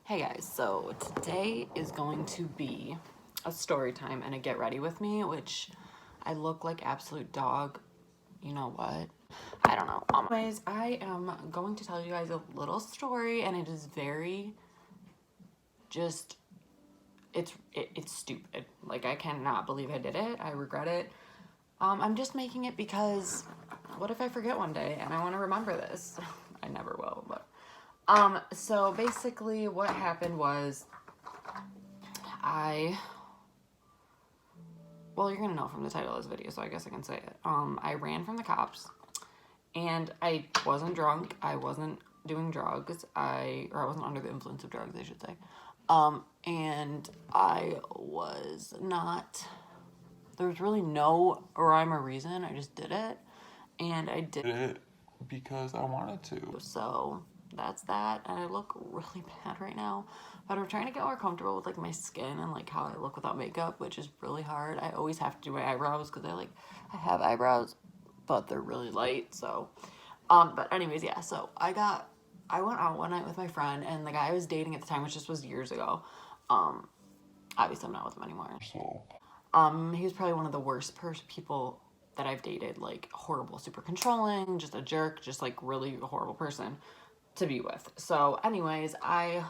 Hey guys, so today is going to be a story time and a get ready with me, which I look like absolute dog. You know what? I don't know. Anyways, I am going to tell you guys a little story, and it is very just it's stupid. Like, I cannot believe I did it. I regret it. I'm just making it because what if I forget one day and I want to remember this? I never will, but so basically what happened was well, you're gonna know from the title of this video, so I guess I can say it. I ran from the cops, and I wasn't drunk. I wasn't doing drugs. I wasn't under the influence of drugs, I should say. And I was not. There was really no rhyme or reason. I just did it, and I did it because I wanted to. So that's that, and I look really bad right now, but I'm trying to get more comfortable with like my skin and like how I look without makeup, which is really hard. I always have to do my eyebrows because I have eyebrows, but they're really light. So but anyways, yeah, so I went out one night with my friend, and the guy I was dating at the time, which just was years ago, obviously I'm not with him anymore. So He was probably one of the worst people that I've dated. Like, horrible, super controlling, just a jerk, just like really a horrible person to be with. So anyways, I'm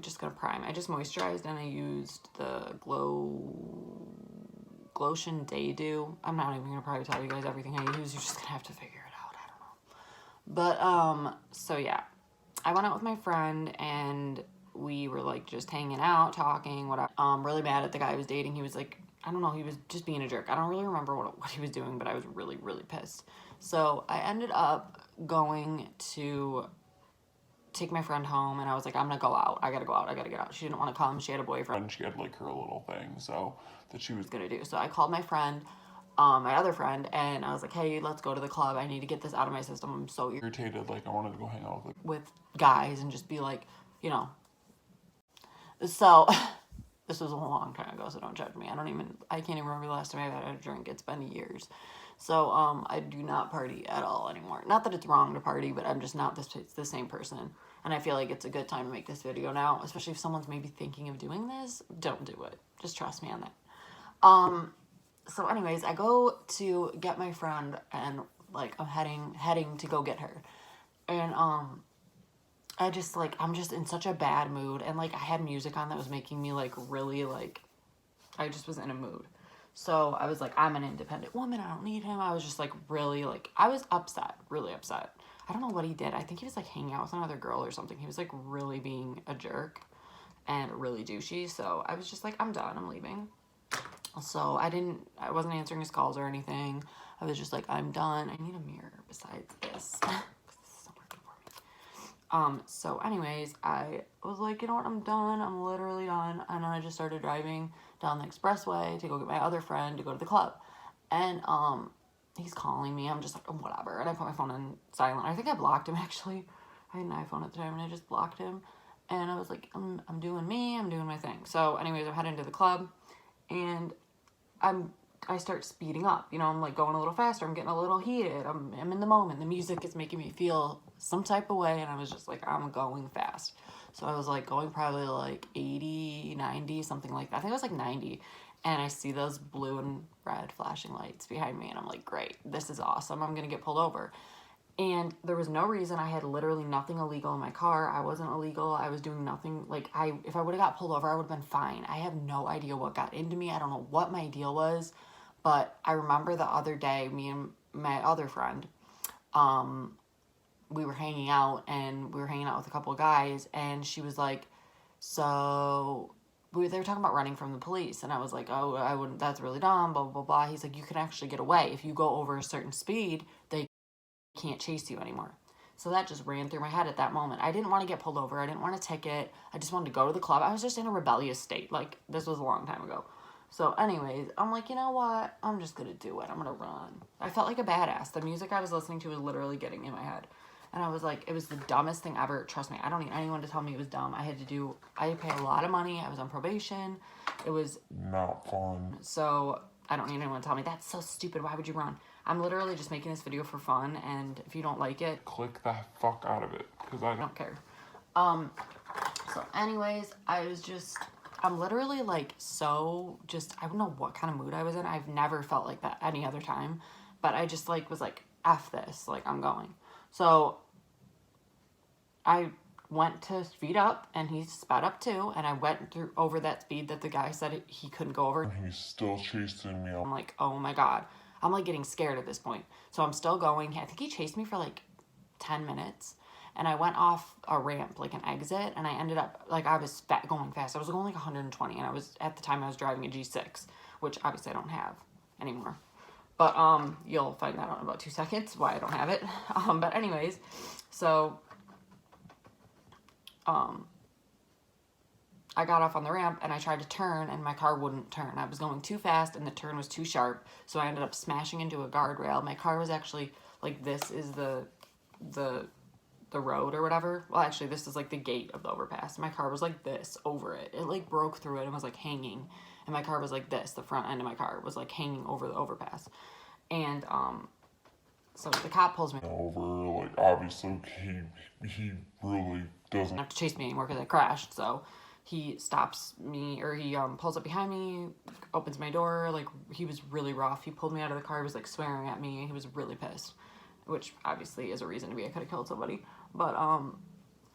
just gonna prime. I just moisturized and I used the Glotion Day Dew. I'm not even gonna probably tell you guys everything I use. You're just gonna have to figure it out. I don't know. But so yeah, I went out with my friend and we were like just hanging out, talking, whatever. Really mad at the guy I was dating. He was like, I don't know, he was just being a jerk. I don't really remember what he was doing, but I was really, really pissed. So I ended up going to take my friend home, and I was like, I'm gonna go out. I gotta go out. I gotta get out. She didn't want to come. She had a boyfriend. And she had like her little thing, so that she was gonna do. So I called my friend, my other friend, and I was like, hey, let's go to the club. I need to get this out of my system. I'm so irritated. Like, I wanted to go hang out with guys and just be like, you know. So this was a long time ago, so don't judge me. I can't even remember the last time I had a drink. It's been years. So I do not party at all anymore. Not that it's wrong to party, but I'm just not the same person. And I feel like it's a good time to make this video now, especially if someone's maybe thinking of doing this. Don't do it. Just trust me on that. So anyways, I go to get my friend, and like I'm heading to go get her. And I'm just in such a bad mood, and like I had music on that was making me like really like I just was in a mood. So I was like, I'm an independent woman, I don't need him. I was just like really like I was upset, really upset. I don't know what he did. I think he was like hanging out with another girl or something. He was like really being a jerk and really douchey. So I was just like, I'm done, I'm leaving. So I wasn't answering his calls or anything. I was just like, I'm done. I need a mirror besides this. So anyways, I was like, you know what, I'm done. I'm literally done. And then I just started driving down the expressway to go get my other friend to go to the club. And, he's calling me. I'm just like, oh, whatever. And I put my phone in silent. I think I blocked him, actually. I had an iPhone at the time, and I just blocked him. And I was like, I'm doing me. I'm doing my thing. So anyways, I'm heading to the club, and I start speeding up. You know, I'm like going a little faster. I'm getting a little heated. I'm in the moment. The music is making me feel some type of way, and I was just like, I'm going fast. So I was like going probably like 80, 90, something like that. I think it was like 90. And I see those blue and red flashing lights behind me, and I'm like, great, this is awesome. I'm gonna get pulled over. And there was no reason. I had literally nothing illegal in my car. I wasn't illegal. I was doing nothing. Like, if I would have got pulled over, I would have been fine. I have no idea what got into me. I don't know what my deal was. But I remember the other day, me and my other friend, we were hanging out, and we were hanging out with a couple of guys, and she was like, so they were talking about running from the police, and I was like, oh, I wouldn't, that's really dumb, blah, blah, blah. He's like, you can actually get away. If you go over a certain speed, they can't chase you anymore. So that just ran through my head at that moment. I didn't want to get pulled over. I didn't want a ticket. I just wanted to go to the club. I was just in a rebellious state. Like, this was a long time ago. So anyways, I'm like, you know what? I'm just going to do it. I'm going to run. I felt like a badass. The music I was listening to was literally getting in my head. And I was like, it was the dumbest thing ever. Trust me, I don't need anyone to tell me it was dumb. I had to pay a lot of money. I was on probation. It was not fun. So I don't need anyone to tell me, that's so stupid. Why would you run? I'm literally just making this video for fun. And if you don't like it, click the fuck out of it. because I don't care. So anyways, I'm literally like so just, I don't know what kind of mood I was in. I've never felt like that any other time, but I just like was like, F this, like I'm going. So I went to speed up and he sped up too, and I went through over that speed that the guy said he couldn't go over. He's still chasing me. I'm like, oh my God. I'm like getting scared at this point. So I'm still going. I think he chased me for like 10 minutes. And I went off a ramp, like an exit, and I ended up, like, I was going fast. I was going like 120, and at the time, I was driving a G6, which obviously I don't have anymore. But, you'll find that out in about 2 seconds, why I don't have it. But anyways, so, I got off on the ramp, and I tried to turn, and my car wouldn't turn. I was going too fast, and the turn was too sharp, so I ended up smashing into a guardrail. My car was actually, like, this is the road or whatever. Well, actually, this is like the gate of the overpass. My car was like this over it. It like broke through it and was like hanging. And my car was like this. The front end of my car was like hanging over the overpass. And so the cop pulls me over. Like, obviously, he really doesn't have to chase me anymore because I crashed. So he stops me, or he pulls up behind me, opens my door. Like, he was really rough. He pulled me out of the car. He was like swearing at me. He was really pissed, which obviously is a reason to be. I could have killed somebody. But,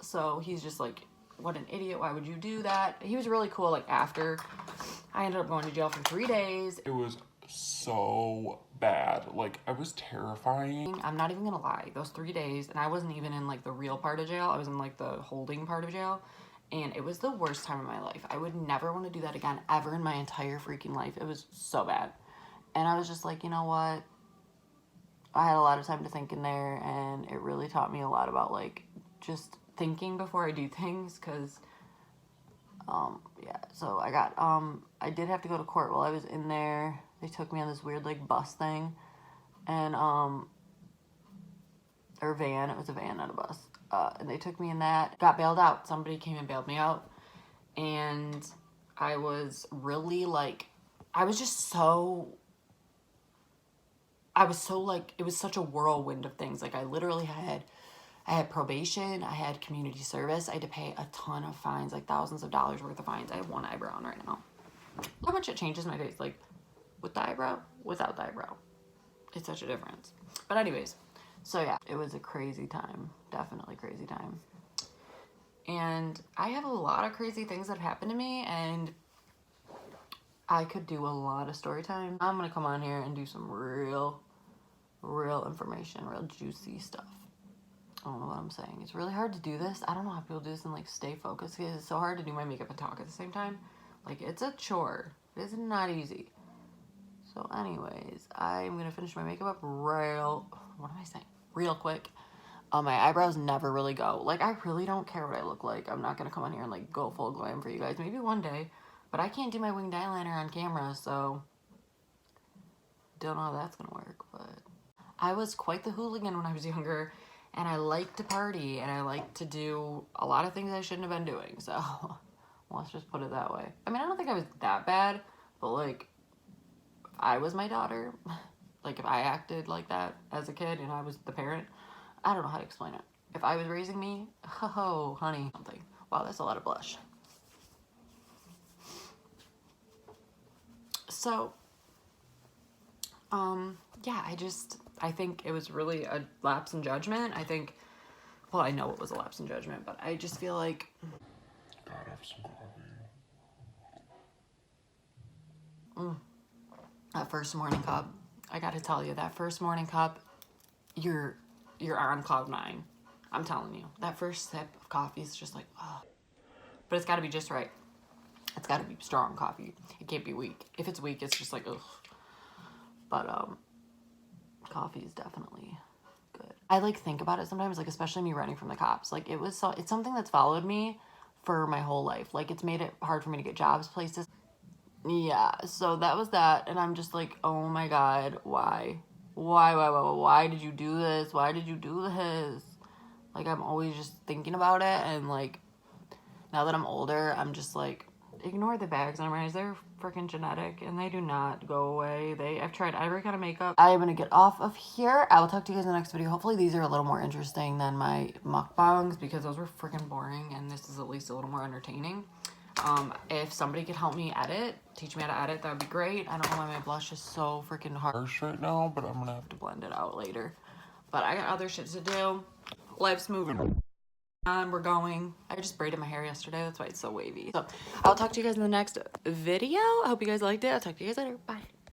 so he's just like, what an idiot, why would you do that? He was really cool, like, after. I ended up going to jail for 3 days. It was so bad. Like, I was terrifying. I'm not even gonna lie, those 3 days, and I wasn't even in, like, the real part of jail. I was in, like, the holding part of jail, and it was the worst time of my life. I would never want to do that again, ever in my entire freaking life. It was so bad. And I was just like, you know what? I had a lot of time to think in there, and it really taught me a lot about, like, just thinking before I do things, because, yeah, so I did have to go to court while I was in there. They took me on this weird, like, bus thing, and, or van, it was a van, not a bus, and they took me in that, got bailed out. Somebody came and bailed me out, and I was really, like, I was like, it was such a whirlwind of things. Like, I literally I had probation, I had community service, I had to pay a ton of fines, like thousands of dollars worth of fines. I have one eyebrow on right now. How much it changes my face, like, with the eyebrow, without the eyebrow. It's such a difference. But anyways, so yeah, it was a crazy time. Definitely crazy time. And I have a lot of crazy things that happened to me, and I could do a lot of story time. I'm gonna come on here and do some real information, real juicy stuff. I don't know what I'm saying. It's really hard to do this. I don't know how people do this and, like, stay focused, because it's so hard to do my makeup and talk at the same time. Like, it's a chore. It is not easy. So anyways, I'm gonna finish my makeup up real quick. My eyebrows never really go. Like, I really don't care what I look like. I'm not gonna come on here and, like, go full glam for you guys. Maybe one day. But I can't do my winged eyeliner on camera, so don't know how that's gonna work. But I was quite the hooligan when I was younger, and I liked to party, and I liked to do a lot of things I shouldn't have been doing. So let's just put it that way. I mean, I don't think I was that bad, but, like, if I was my daughter, like, if I acted like that as a kid and I was the parent, I don't know how to explain it. If I was raising me, oh, honey, something. Wow, that's a lot of blush. So, yeah, I think it was really a lapse in judgment. Well, I know it was a lapse in judgment, but I just feel like, Gotta have some coffee. that first morning cup, I gotta tell you, that first morning cup, you're on cloud 9. I'm telling you, that first sip of coffee is just like, oh. But it's gotta be just right. It's gotta be strong coffee. It can't be weak. If it's weak, it's just like, ugh. But, coffee is definitely good. I, like, think about it sometimes, like, especially me running from the cops. Like, it's something that's followed me for my whole life. Like, it's made it hard for me to get jobs, places. Yeah, so that was that, and I'm just like, oh my God, why? Why did you do this? Why did you do this? Like, I'm always just thinking about it, and, like, now that I'm older, I'm just like, ignore the bags and eyes. They're freaking genetic and they do not go away. I've tried every kind of makeup. I am gonna get off of here. I will talk to you guys in the next video. Hopefully these are a little more interesting than my mukbangs because those were freaking boring and this is at least a little more entertaining. If somebody could help me edit, teach me how to edit, that would be great. I don't know why my blush is so freaking harsh right now, but I'm gonna have to blend it out later. But I got other shit to do. Life's moving on. We're going. I just braided my hair yesterday. That's why it's so wavy. So I'll talk to you guys in the next video. I hope you guys liked it. I'll talk to you guys later. Bye.